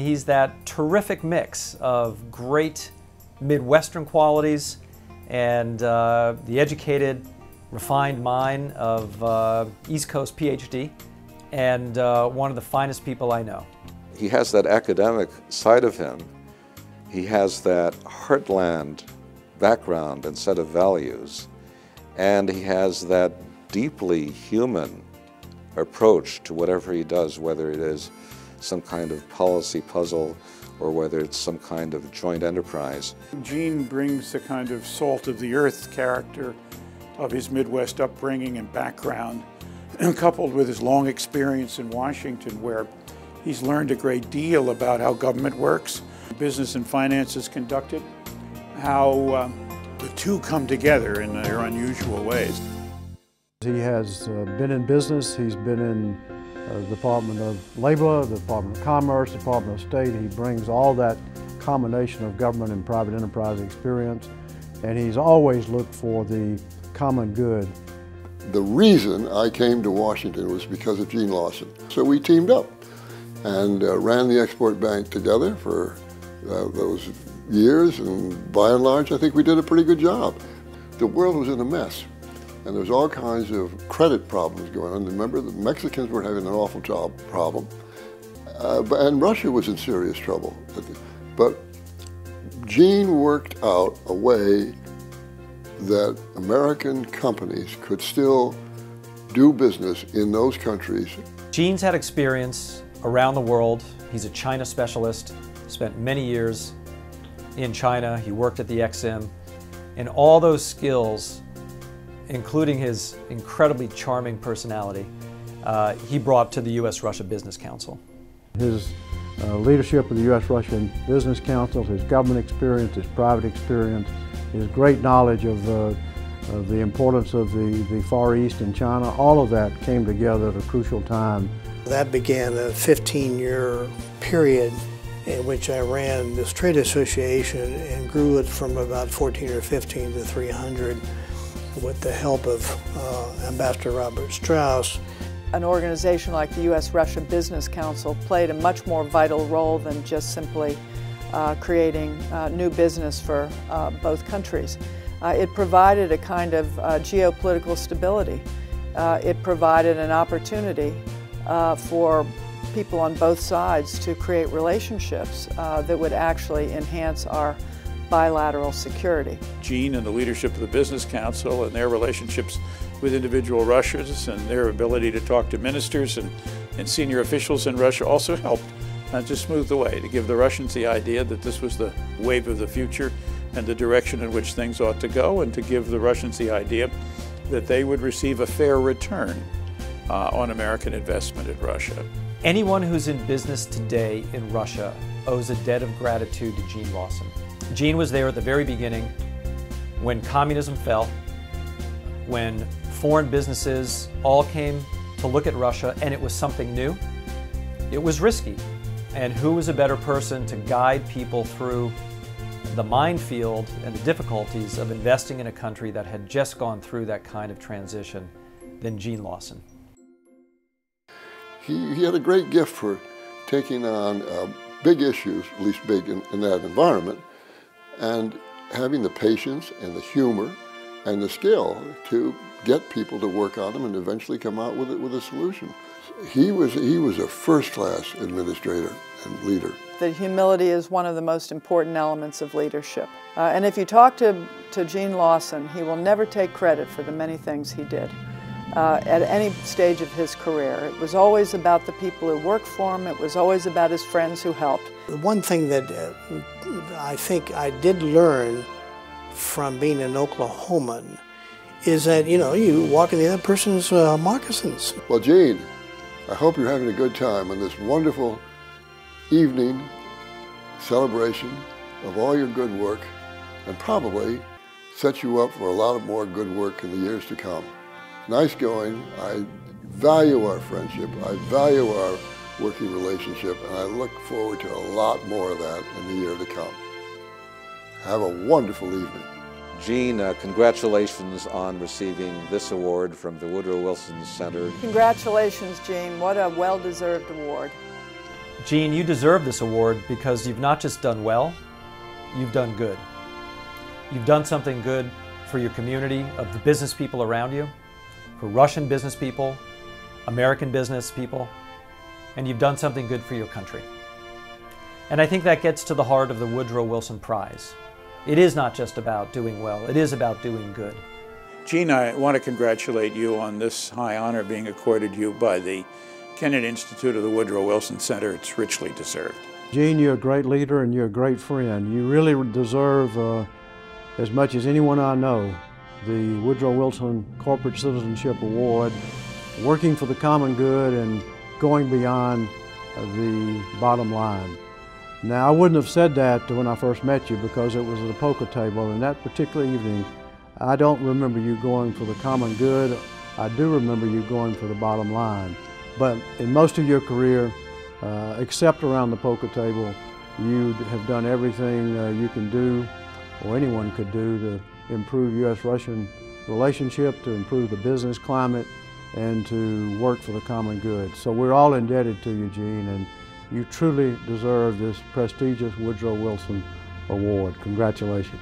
he's that terrific mix of great Midwestern qualities and the educated, refined mind of East Coast PhD, and one of the finest people I know. He has that academic side of him. He has that heartland background and set of values, and he has that deeply human approach to whatever he does, whether it is some kind of policy puzzle or whether it's some kind of joint enterprise. Gene brings the kind of salt of the earth character of his Midwest upbringing and background, coupled with his long experience in Washington, where he's learned a great deal about how government works, business and finance is conducted, how the two come together in their unusual ways. He has been in business. He's been in the Department of Labor, the Department of Commerce, Department of State. He brings all that combination of government and private enterprise experience, and he's always looked for the common good. The reason I came to Washington was because of Gene Lawson. So we teamed up and ran the export bank together for those years, and by and large I think we did a pretty good job. The world was in a mess, and there was all kinds of credit problems going on. Remember, the Mexicans were having an awful problem, and Russia was in serious trouble. But Gene worked out a way that American companies could still do business in those countries. Gene's had experience around the world. He's a China specialist, spent many years in China. He worked at the Exim, and all those skills, including his incredibly charming personality, he brought to the U.S.-Russia Business Council. His leadership of the U.S.-Russian Business Council, his government experience, his private experience, his great knowledge of the importance of the Far East and China, all of that came together at a crucial time. That began a 15-year period in which I ran this trade association and grew it from about 14 or 15 to 300 with the help of Ambassador Robert Strauss. An organization like the U.S.-Russia Business Council played a much more vital role than just simply creating new business for both countries. It provided a kind of geopolitical stability. It provided an opportunity for people on both sides to create relationships that would actually enhance our bilateral security. Gene and the leadership of the Business Council and their relationships with individual Russians and their ability to talk to ministers and senior officials in Russia also helped to smooth the way, to give the Russians the idea that this was the wave of the future and the direction in which things ought to go, and to give the Russians the idea that they would receive a fair return on American investment in Russia. Anyone who's in business today in Russia owes a debt of gratitude to Gene Lawson. Gene was there at the very beginning when communism fell, when foreign businesses all came to look at Russia and it was something new. It was risky. And who was a better person to guide people through the minefield and the difficulties of investing in a country that had just gone through that kind of transition than Gene Lawson? He had a great gift for taking on big issues, at least big in that environment, and having the patience and the humor and the skill to get people to work on them and eventually come out with a solution. He was a first-class administrator and leader. The humility is one of the most important elements of leadership. And if you talk to Gene Lawson, he will never take credit for the many things he did at any stage of his career. It was always about the people who worked for him. It was always about his friends who helped. The one thing that I think I did learn from being an Oklahoman is that, you walk in the other person's moccasins. Well, Gene, I hope you're having a good time on this wonderful evening celebration of all your good work, and probably set you up for a lot of more good work in the years to come. Nice going. I value our friendship. I value our working relationship, and I look forward to a lot more of that in the year to come. Have a wonderful evening. Gene, congratulations on receiving this award from the Woodrow Wilson Center. Congratulations, Gene. What a well-deserved award. Gene, you deserve this award because you've not just done well, you've done good. You've done something good for your community of the business people around you, for Russian business people, American business people, and you've done something good for your country. And I think that gets to the heart of the Woodrow Wilson Prize. It is not just about doing well, it is about doing good. Gene, I want to congratulate you on this high honor being accorded you by the Kennedy Institute of the Woodrow Wilson Center. It's richly deserved. Gene, you're a great leader and you're a great friend. You really deserve, as much as anyone I know, the Woodrow Wilson Corporate Citizenship Award, working for the common good and going beyond the bottom line. Now, I wouldn't have said that when I first met you because it was at a poker table, and that particular evening, I don't remember you going for the common good. I do remember you going for the bottom line. But in most of your career, except around the poker table, you have done everything you can do, or anyone could do, to improve U.S.-Russian relationship, to improve the business climate, and to work for the common good. So we're all indebted to you, Gene, and you truly deserve this prestigious Woodrow Wilson Award. Congratulations.